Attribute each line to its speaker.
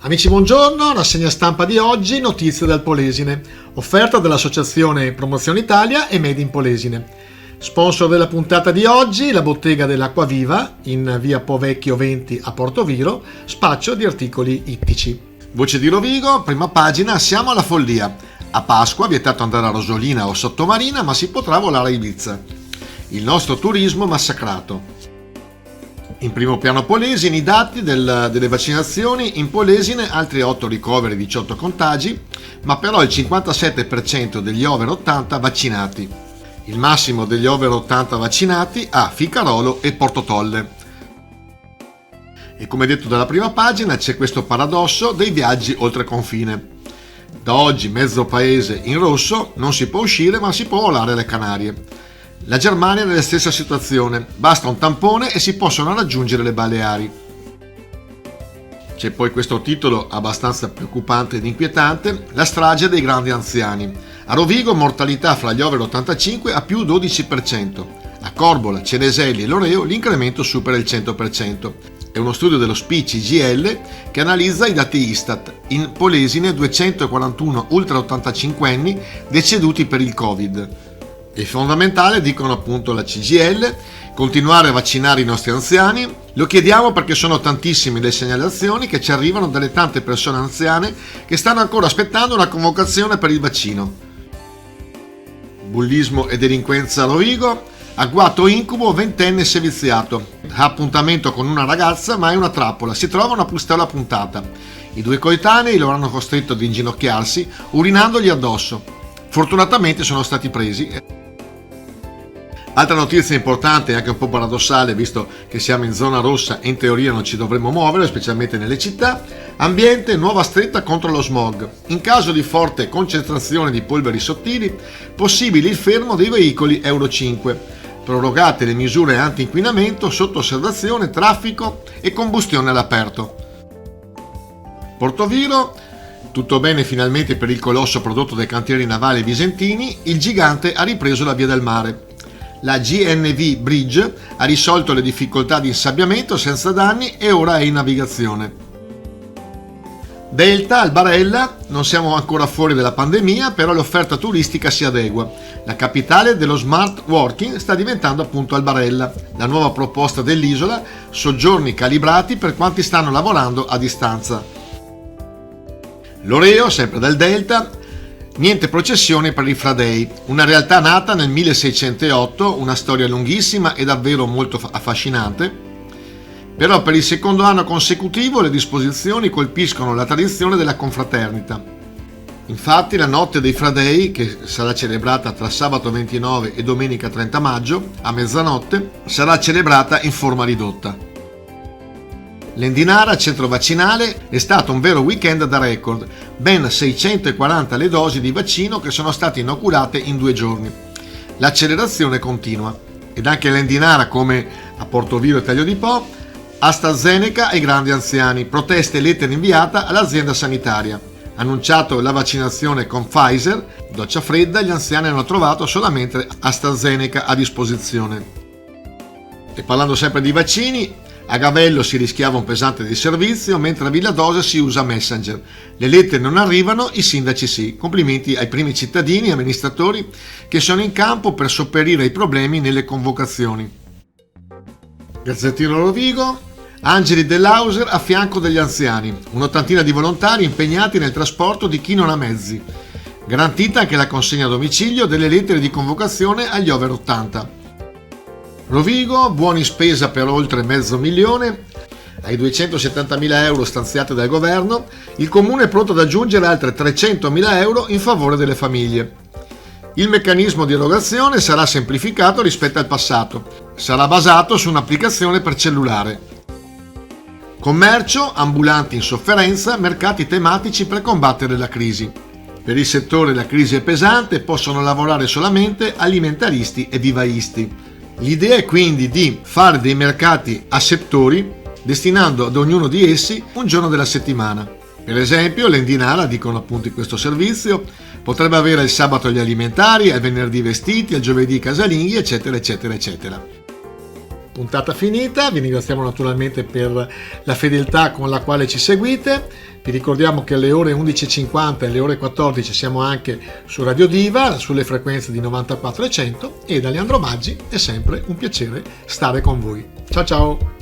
Speaker 1: Amici, buongiorno, rassegna stampa di oggi, notizie dal Polesine, offerta dell'Associazione Promozione Italia e Made in Polesine. Sponsor della puntata di oggi, la bottega dell'Acqua Viva, in via Po Vecchio 20 a Portoviro, spaccio di articoli ittici. Voce di Rovigo, prima pagina, siamo alla follia. A Pasqua vietato andare a Rosolina o Sottomarina, ma si potrà volare a Ibiza. Il nostro turismo massacrato. In primo piano Polesine i dati delle vaccinazioni, in Polesine altri 8 ricoveri, 18 contagi, ma però il 57% degli over 80 vaccinati. Il massimo degli over 80 vaccinati a Ficarolo e Portotolle. E come detto dalla prima pagina c'è questo paradosso dei viaggi oltre confine. Da oggi mezzo paese in rosso, non si può uscire ma si può volare alle Canarie. La Germania è nella stessa situazione, basta un tampone e si possono raggiungere le Baleari. C'è poi questo titolo abbastanza preoccupante ed inquietante, la strage dei grandi anziani. A Rovigo mortalità fra gli over 85 a più 12%, a Corbola, Ceneselli e Loreo l'incremento supera il 100%. È uno studio dello SPI CGIL che analizza i dati Istat. In Polesine 241 ultra 85 anni deceduti per il Covid. È fondamentale, dicono appunto la CGIL, continuare a vaccinare i nostri anziani. Lo chiediamo perché sono tantissime le segnalazioni che ci arrivano dalle tante persone anziane che stanno ancora aspettando una convocazione per il vaccino. Bullismo e delinquenza a Rovigo, agguato incubo, 20enne seviziato. Ha appuntamento con una ragazza ma è una trappola, si trova una pistola puntata. I due coetanei lo hanno costretto ad inginocchiarsi urinandogli addosso. Fortunatamente sono stati presi. Altra notizia importante e anche un po' paradossale, visto che siamo in zona rossa e in teoria non ci dovremmo muovere, specialmente nelle città. Ambiente, nuova stretta contro lo smog. In caso di forte concentrazione di polveri sottili, possibile il fermo dei veicoli Euro 5. Prorogate le misure anti-inquinamento sotto osservazione, traffico e combustione all'aperto. Portoviro, tutto bene finalmente per il colosso prodotto dai cantieri navali visentini, il gigante ha ripreso la via del mare. La GNV Bridge ha risolto le difficoltà di insabbiamento senza danni e ora è in navigazione. Delta al Barella, non siamo ancora fuori dalla pandemia, però l'offerta turistica si adegua. La capitale dello smart working sta diventando appunto al Barella. La nuova proposta dell'isola, soggiorni calibrati per quanti stanno lavorando a distanza. Loreo, sempre del Delta, niente processione per i Fradei, una realtà nata nel 1608, una storia lunghissima e davvero molto affascinante, però per il secondo anno consecutivo le disposizioni colpiscono la tradizione della confraternita. Infatti la notte dei Fradei, che sarà celebrata tra sabato 29 e domenica 30 maggio, a mezzanotte, sarà celebrata in forma ridotta. L'Endinara, centro vaccinale, è stato un vero weekend da record, ben 640 le dosi di vaccino che sono state inoculate in 2 giorni. L'accelerazione continua. Ed anche l'Endinara, come a Portoviro e Taglio di Po, AstraZeneca ai grandi anziani, proteste e lettere inviata all'azienda sanitaria. Annunciato la vaccinazione con Pfizer, doccia fredda, gli anziani hanno trovato solamente AstraZeneca a disposizione. E parlando sempre di vaccini, a Gavello si rischiava un pesante disservizio, mentre a Villadosa si usa Messenger. Le lettere non arrivano, i sindaci sì. Complimenti ai primi cittadini e amministratori che sono in campo per sopperire ai problemi nelle convocazioni. Gazzettino Rovigo, Angeli dell'Auser a fianco degli anziani, un'ottantina di volontari impegnati nel trasporto di chi non ha mezzi. Garantita anche la consegna a domicilio delle lettere di convocazione agli over 80. Rovigo, buoni spesa per oltre $500,000, ai 270.000 euro stanziati dal governo, il comune è pronto ad aggiungere altre €300.000 in favore delle famiglie. Il meccanismo di erogazione sarà semplificato rispetto al passato, sarà basato su un'applicazione per cellulare. Commercio, ambulanti in sofferenza, mercati tematici per combattere la crisi. Per il settore la crisi è pesante, possono lavorare solamente alimentaristi e vivaisti. L'idea è quindi di fare dei mercati a settori, destinando ad ognuno di essi un giorno della settimana. Per esempio, l'Endinara, dicono appunto in questo servizio, potrebbe avere il sabato gli alimentari, il venerdì i vestiti, il giovedì i casalinghi, eccetera, eccetera, eccetera. Puntata finita, vi ringraziamo naturalmente per la fedeltà con la quale ci seguite. Vi ricordiamo che alle ore 11.50 e alle ore 14 siamo anche su Radio Diva, sulle frequenze di 94 e 100, e da Leandro Maggi è sempre un piacere stare con voi. Ciao ciao!